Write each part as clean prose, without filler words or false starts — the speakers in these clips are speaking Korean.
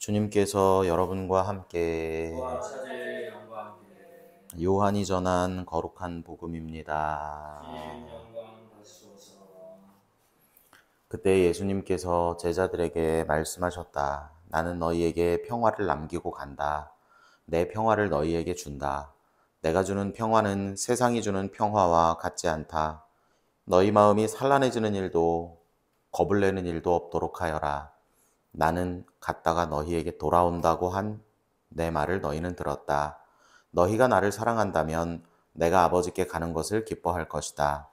주님께서 여러분과 함께 너와 천사의 영과 함께 요한이 전한 거룩한 복음입니다. 주님 영광 받으시옵소서. 그때 예수님께서 제자들에게 말씀하셨다. 나는 너희에게 평화를 남기고 간다. 내 평화를 너희에게 준다. 내가 주는 평화는 세상이 주는 평화와 같지 않다. 너희 마음이 산란해지는 일도 겁을 내는 일도 없도록 하여라. 나는 갔다가 너희에게 돌아온다고 한 내 말을 너희는 들었다. 너희가 나를 사랑한다면 내가 아버지께 가는 것을 기뻐할 것이다.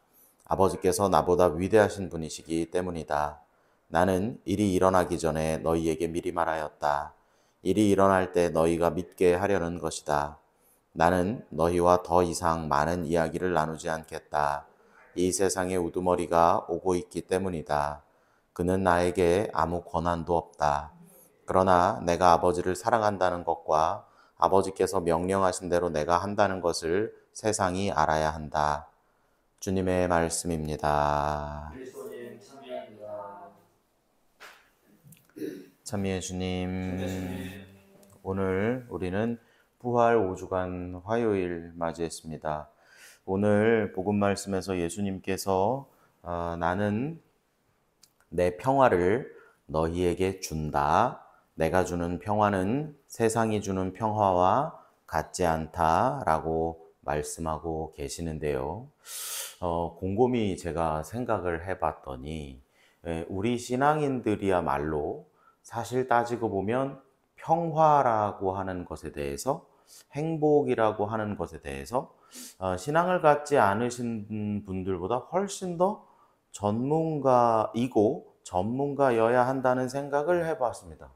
아버지께서 나보다 위대하신 분이시기 때문이다. 나는 일이 일어나기 전에 너희에게 미리 말하였다. 일이 일어날 때 너희가 믿게 하려는 것이다. 나는 너희와 더 이상 많은 이야기를 나누지 않겠다. 이 세상에 우두머리가 오고 있기 때문이다. 그는 나에게 아무 권한도 없다. 그러나 내가 아버지를 사랑한다는 것과 아버지께서 명령하신 대로 내가 한다는 것을 세상이 알아야 한다. 주님의 말씀입니다. 그리스도님 참여합니다. 참미의 주님, 주님 오늘 우리는 부활 5주간 화요일 맞이했습니다. 오늘 복음 말씀에서 예수님께서 나는 내 평화를 너희에게 준다. 내가 주는 평화는 세상이 주는 평화와 같지 않다라고 말씀하고 계시는데요. 곰곰이 제가 생각을 해봤더니 우리 신앙인들이야말로 사실 따지고 보면 평화라고 하는 것에 대해서 행복이라고 하는 것에 대해서 신앙을 갖지 않으신 분들보다 훨씬 더 전문가이고 전문가여야 한다는 생각을 해봤습니다.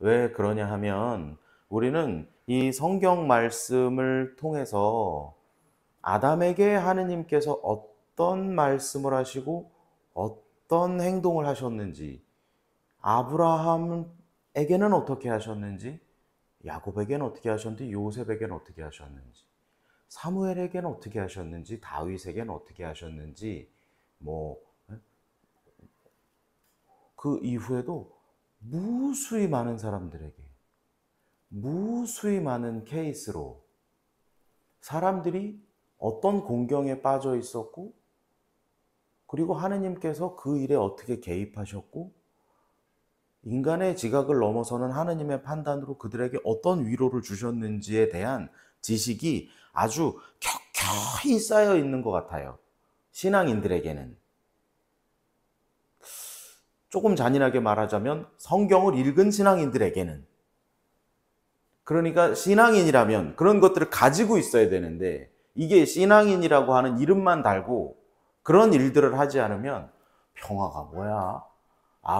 왜 그러냐 하면 우리는 이 성경 말씀을 통해서 아담에게 하느님께서 어떤 말씀을 하시고 어떤 행동을 하셨는지, 아브라함에게는 어떻게 하셨는지, 야곱에게는 어떻게 하셨는지, 요셉에게는 어떻게 하셨는지, 사무엘에게는 어떻게 하셨는지, 다윗에게는 어떻게 하셨는지, 그 이후에도 무수히 많은 사람들에게, 무수히 많은 케이스로 사람들이 어떤 공경에 빠져 있었고, 그리고 하느님께서 그 일에 어떻게 개입하셨고, 인간의 지각을 넘어서는 하느님의 판단으로 그들에게 어떤 위로를 주셨는지에 대한 지식이 아주 켜켜이 쌓여 있는 것 같아요. 신앙인들에게는. 조금 잔인하게 말하자면 성경을 읽은 신앙인들에게는. 그러니까 신앙인이라면 그런 것들을 가지고 있어야 되는데, 이게 신앙인이라고 하는 이름만 달고 그런 일들을 하지 않으면 평화가 뭐야?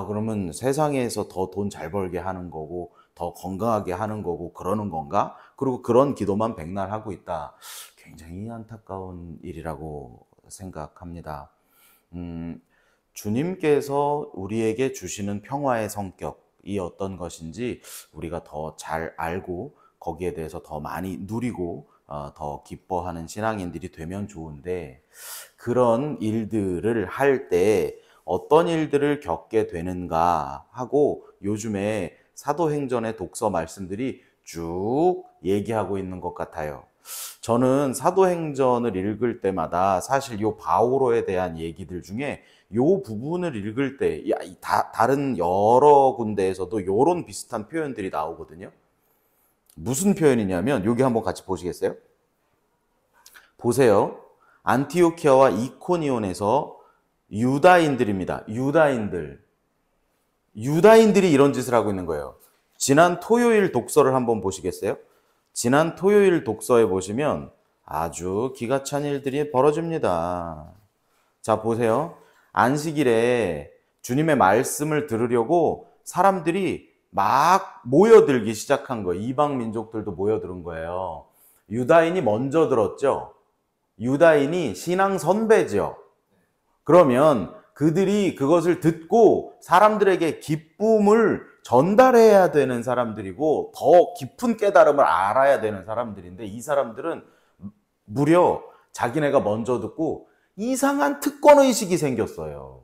그러면 세상에서 더 돈 잘 벌게 하는 거고 더 건강하게 하는 거고 그러는 건가? 그리고 그런 기도만 백날 하고 있다. 굉장히 안타까운 일이라고 생각합니다. 주님께서 우리에게 주시는 평화의 성격이 어떤 것인지 우리가 더 잘 알고 거기에 대해서 더 많이 누리고 더 기뻐하는 신앙인들이 되면 좋은데, 그런 일들을 할 때 어떤 일들을 겪게 되는가 하고 요즘에 사도행전의 독서 말씀들이 쭉 얘기하고 있는 것 같아요. 저는 사도행전을 읽을 때마다 사실 요 바오로에 대한 얘기들 중에 요 부분을 읽을 때 다른 여러 군데에서도 요런 비슷한 표현들이 나오거든요. 무슨 표현이냐면 여기 한번 같이 보시겠어요? 보세요. 안티오키아와 이코니온에서 유다인들입니다. 유다인들이 이런 짓을 하고 있는 거예요. 지난 토요일 독서를 한번 보시겠어요? 지난 토요일 독서에 보시면 아주 기가 찬 일들이 벌어집니다. 자, 보세요. 안식일에 주님의 말씀을 들으려고 사람들이 막 모여들기 시작한 거예요. 이방 민족들도 모여드는 거예요. 유다인이 먼저 들었죠. 유다인이 신앙 선배죠. 그러면 그들이 그것을 듣고 사람들에게 기쁨을 전달해야 되는 사람들이고 더 깊은 깨달음을 알아야 되는 사람들인데, 이 사람들은 무려 자기네가 먼저 듣고 이상한 특권의식이 생겼어요.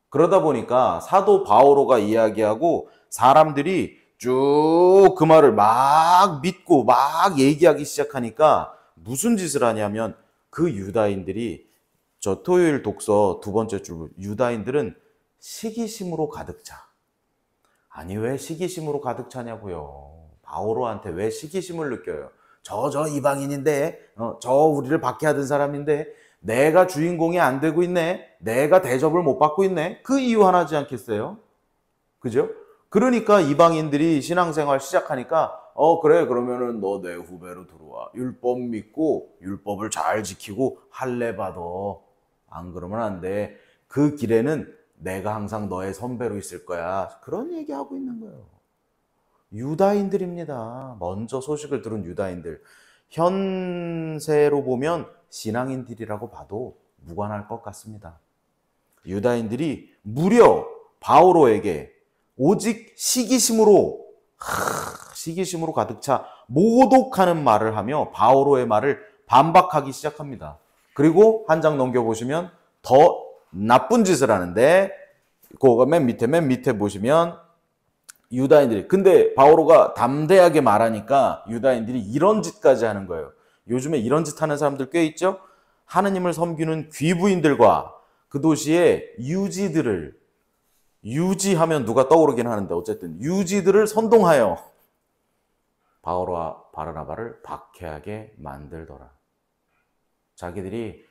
그러다 보니까 사도 바오로가 이야기하고 사람들이 쭉 그 말을 막 믿고 막 얘기하기 시작하니까 무슨 짓을 하냐면 그 유다인들이 저 토요일 독서 두 번째 줄 유다인들은 시기심으로 가득 차. 아니 왜 시기심으로 가득 차냐고요. 바오로한테 왜 시기심을 느껴요. 저 이방인인데 저 우리를 박해하던 사람인데 내가 주인공이 안 되고 있네. 내가 대접을 못 받고 있네. 그 이유 하나지 않겠어요? 그죠? 그러니까 이방인들이 신앙생활 시작하니까 그래 그러면은 너 내 후배로 들어와. 율법 믿고 율법을 잘 지키고 할례 받아. 안 그러면 안 돼. 그 길에는 내가 항상 너의 선배로 있을 거야. 그런 얘기하고 있는 거예요. 유다인들입니다. 먼저 소식을 들은 유다인들. 현세로 보면 신앙인들이라고 봐도 무관할 것 같습니다. 유다인들이 무려 바오로에게 오직 시기심으로 가득 차 모독하는 말을 하며 바오로의 말을 반박하기 시작합니다. 그리고 한 장 넘겨보시면 더 나쁜 짓을 하는데 그거 맨 밑에 보시면 유다인들이 근데 바오로가 담대하게 말하니까 유다인들이 이런 짓까지 하는 거예요. 요즘에 이런 짓 하는 사람들 꽤 있죠? 하느님을 섬기는 귀부인들과 그 도시의 유지하면 누가 떠오르긴 하는데 어쨌든 유지들을 선동하여 바오로와 바르나바를 박해하게 만들더라. 자기들이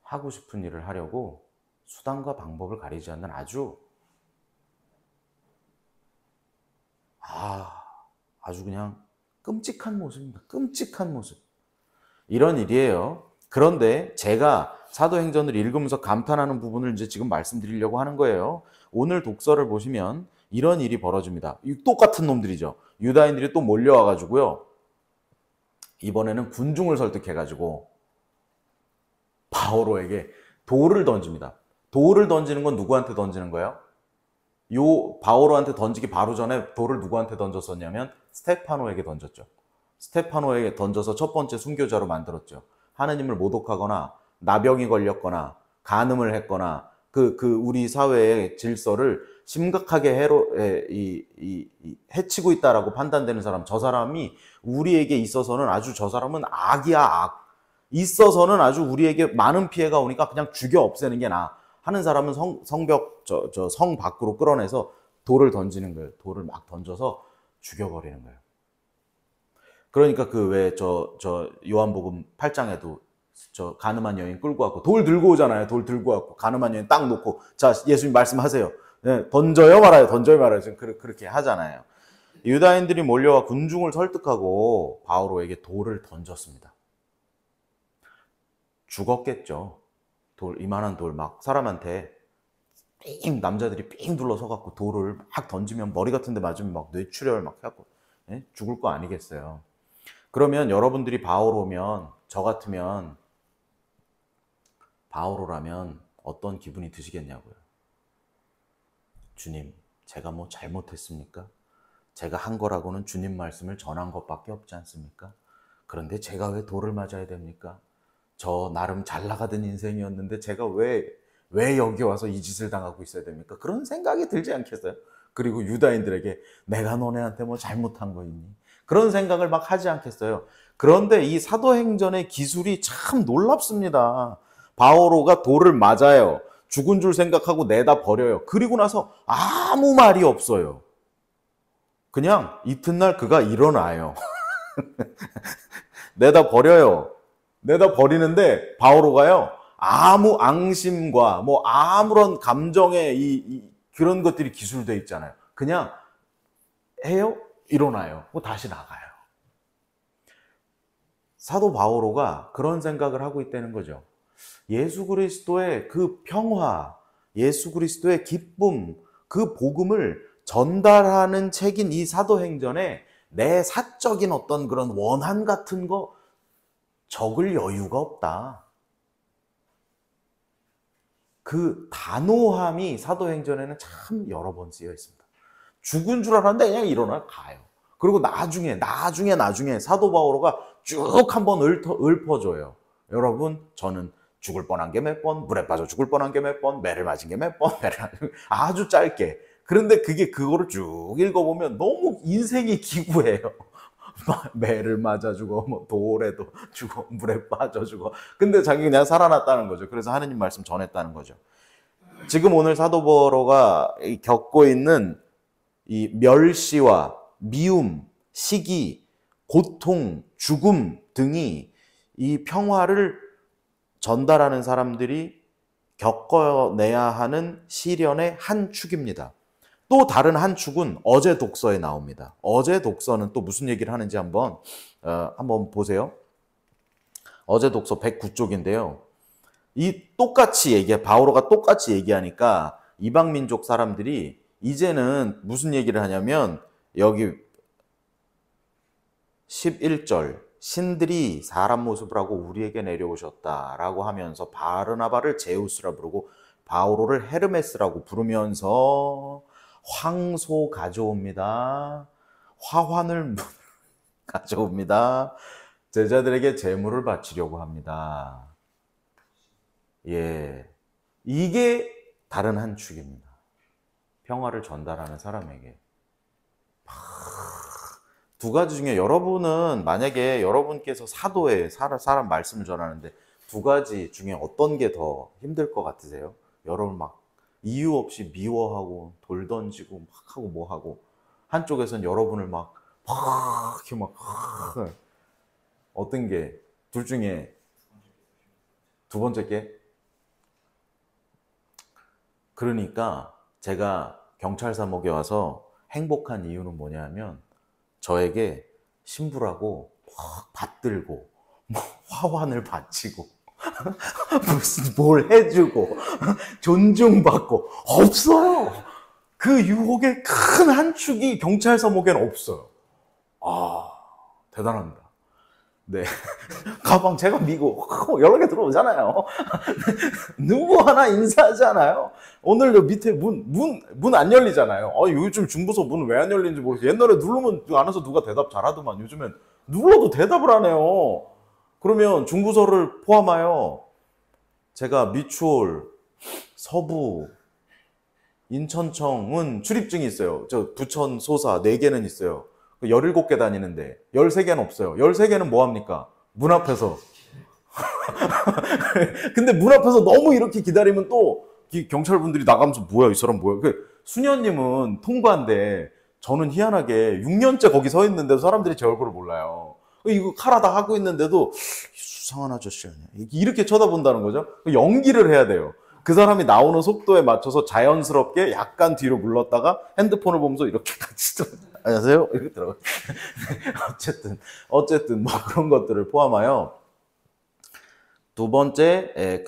하고 싶은 일을 하려고 수단과 방법을 가리지 않는 아주 그냥 끔찍한 모습입니다. 끔찍한 모습. 이런 일이에요. 그런데 제가 사도행전을 읽으면서 감탄하는 부분을 이제 지금 말씀드리려고 하는 거예요. 오늘 독서를 보시면 이런 일이 벌어집니다. 똑같은 놈들이죠. 유다인들이 또 몰려와가지고요. 이번에는 군중을 설득해가지고 바오로에게 돌을 던집니다. 돌을 던지는 건 누구한테 던지는 거예요? 요 바오로한테 던지기 바로 전에 돌을 누구한테 던졌었냐면 스테파노에게 던졌죠. 스테파노에게 던져서 첫 번째 순교자로 만들었죠. 하느님을 모독하거나 나병이 걸렸거나 간음을 했거나 우리 사회의 질서를 심각하게 해치고 있다라고 판단되는 사람, 저 사람이 우리에게 있어서는 아주 저 사람은 악이야, 악. 있어서는 아주 우리에게 많은 피해가 오니까 그냥 죽여 없애는 게 나아. 하는 사람은 성 밖으로 끌어내서 돌을 던지는 거예요. 돌을 막 던져서 죽여버리는 거예요. 그러니까 요한복음 8장에도 저 가늠한 여인 끌고 왔고 돌 들고 오잖아요. 돌 들고 왔고 가늠한 여인 딱 놓고 자 예수님 말씀하세요. 네, 던져요 말아요. 지금 그렇게 하잖아요. 유다인들이 몰려와 군중을 설득하고 바오로에게 돌을 던졌습니다. 죽었겠죠. 이만한 돌 막 사람한테 남자들이 삥 둘러서갖고 돌을 막 던지면 머리 같은 데 맞으면 막 뇌출혈 막 해갖고 죽을 거 아니겠어요. 그러면 여러분들이 바오로면 저 같으면 바오로라면 어떤 기분이 드시겠냐고요. 주님, 제가 뭐 잘못했습니까? 제가 한 거라고는 주님 말씀을 전한 것밖에 없지 않습니까? 그런데 제가 왜 돌을 맞아야 됩니까? 저 나름 잘 나가던 인생이었는데 제가 왜 여기 와서 이 짓을 당하고 있어야 됩니까? 그런 생각이 들지 않겠어요? 그리고 유다인들에게 내가 너네한테 뭐 잘못한 거 있니? 그런 생각을 막 하지 않겠어요? 그런데 이 사도행전의 기술이 참 놀랍습니다. 바오로가 돌을 맞아요. 죽은 줄 생각하고 내다 버려요. 그리고 나서 아무 말이 없어요. 그냥 이튿날 그가 일어나요. 내다 버려요. 내다 버리는데 바오로가요. 아무 앙심과 뭐 아무런 감정의 그런 것들이 기술되어 있잖아요. 그냥 해요. 일어나요. 다시 나가요. 사도 바오로가 그런 생각을 하고 있다는 거죠. 예수 그리스도의 그 평화, 예수 그리스도의 기쁨, 그 복음을 전달하는 책인 이 사도행전에 내 사적인 어떤 그런 원한 같은 거 적을 여유가 없다. 그 단호함이 사도행전에는 참 여러 번 쓰여 있습니다. 죽은 줄 알았는데 그냥 일어나 가요. 그리고 나중에 사도 바오로가 쭉 한번 읊어줘요. 여러분, 저는 죽을 뻔한 게 몇 번, 물에 빠져 죽을 뻔한 게 몇 번, 매를 맞은 게 몇 번, 아주 짧게. 그런데 그거를 쭉 읽어보면 너무 인생이 기구해요. 매를 맞아주고 뭐 돌에도 주고 물에 빠져주고, 근데 자기 그냥 살아났다는 거죠. 그래서 하느님 말씀 전했다는 거죠. 지금 오늘 사도 바오로가 겪고 있는 이 멸시와 미움, 시기, 고통, 죽음 등이 이 평화를 전달하는 사람들이 겪어내야 하는 시련의 한 축입니다. 또 다른 한 축은 어제 독서에 나옵니다. 어제 독서는 또 무슨 얘기를 하는지 한번 보세요. 어제 독서 109쪽인데요. 바오로가 똑같이 얘기하니까 이방 민족 사람들이 이제는 무슨 얘기를 하냐면, 여기 11절, 신들이 사람 모습을 하고 우리에게 내려오셨다라고 하면서 바르나바를 제우스라 부르고 바오로를 헤르메스라고 부르면서 황소 가져옵니다. 화환을 가져옵니다. 제자들에게 제물을 바치려고 합니다. 예, 이게 다른 한 축입니다. 평화를 전달하는 사람에게. 두 가지 중에 여러분은 만약에 여러분께서 사도에 사람 말씀을 전하는데 두 가지 중에 어떤 게 더 힘들 것 같으세요? 여러분 막 이유 없이 미워하고 돌 던지고 막 하고 뭐 하고, 한쪽에서는 여러분을 막 이렇게 막 어떤 게 둘 중에 두 번째 게? 그러니까 제가 경찰사목에 와서 행복한 이유는 뭐냐면, 저에게 신부라고 막 받들고 뭐 화환을 바치고 무슨 뭘 해주고 존중받고 없어요. 그 유혹의 큰 한 축이 경찰서목에는 없어요. 아, 대단합니다. 네. 가방 제가 미고 여러 개 들어오잖아요. 누구 하나 인사하지 않아요. 오늘 밑에 문 안 열리잖아요. 요즘 중부서 문 왜 안 열리는지 모르겠어요. 옛날에 누르면 안에서 누가 대답 잘하더만, 요즘엔 눌러도 대답을 안 해요. 그러면 중부서를 포함하여 제가 미추홀, 서부, 인천청은 출입증이 있어요. 저 부천 소사 4개는 있어요. 17개 다니는데 13개는 없어요. 13개는 뭐합니까? 문 앞에서. 근데 문 앞에서 너무 이렇게 기다리면 또 경찰분들이 나가면서 뭐야 이 사람 뭐야. 수녀님은 통과인데 저는 희한하게 6년째 거기 서 있는데도 사람들이 제 얼굴을 몰라요. 이거 칼하다 하고 있는데도 수상한 아저씨 아니야 이렇게 쳐다본다는 거죠. 연기를 해야 돼요. 그 사람이 나오는 속도에 맞춰서 자연스럽게 약간 뒤로 물렀다가 핸드폰을 보면서 이렇게 같이 안녕하세요 이렇게 들어가. 어쨌든 뭐 그런 것들을 포함하여 두 번째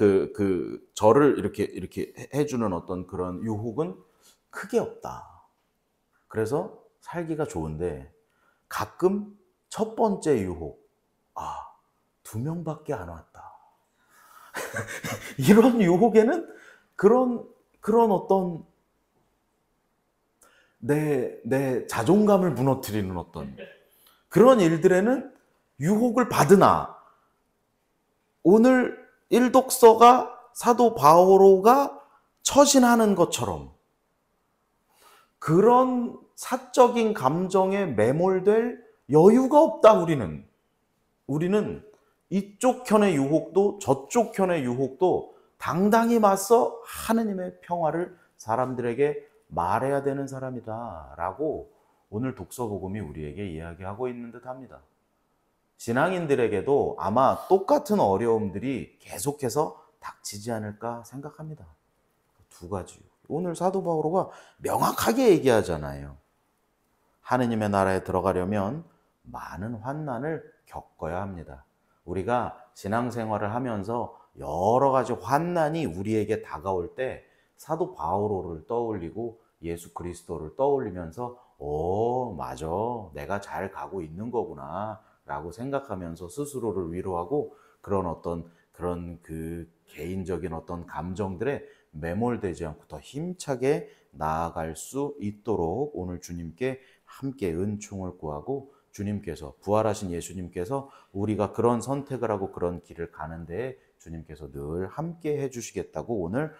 저를 이렇게 해주는 어떤 그런 유혹은 크게 없다. 그래서 살기가 좋은데 가끔 첫 번째 유혹, 2명밖에 안 왔다. 이런 유혹에는 그런 어떤 내 자존감을 무너뜨리는 어떤 그런 일들에는 유혹을 받으나, 오늘 일독서가 사도 바오로가 처신하는 것처럼 그런 사적인 감정에 매몰될 여유가 없다. 우리는 이쪽 편의 유혹도 저쪽 편의 유혹도 당당히 맞서 하느님의 평화를 사람들에게 말해야 되는 사람이다 라고 오늘 독서복음이 우리에게 이야기하고 있는 듯 합니다. 신앙인들에게도 아마 똑같은 어려움들이 계속해서 닥치지 않을까 생각합니다. 두 가지. 오늘 사도 바오로가 명확하게 얘기하잖아요. 하느님의 나라에 들어가려면 많은 환난을 겪어야 합니다. 우리가 신앙생활을 하면서 여러 가지 환난이 우리에게 다가올 때 사도 바오로를 떠올리고 예수 그리스도를 떠올리면서 맞아, 내가 잘 가고 있는 거구나 라고 생각하면서 스스로를 위로하고 그런 개인적인 어떤 감정들에 매몰되지 않고 더 힘차게 나아갈 수 있도록 오늘 주님께 함께 은총을 구하고, 주님께서 부활하신 예수님께서 우리가 그런 선택을 하고 그런 길을 가는 데에 주님께서 늘 함께 해주시겠다고 오늘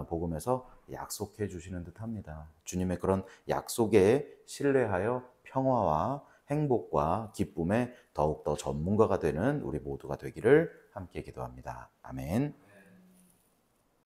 복음에서 약속해 주시는 듯합니다. 주님의 그런 약속에 신뢰하여 평화와 행복과 기쁨의 더욱더 전문가가 되는 우리 모두가 되기를 함께 기도합니다. 아멘.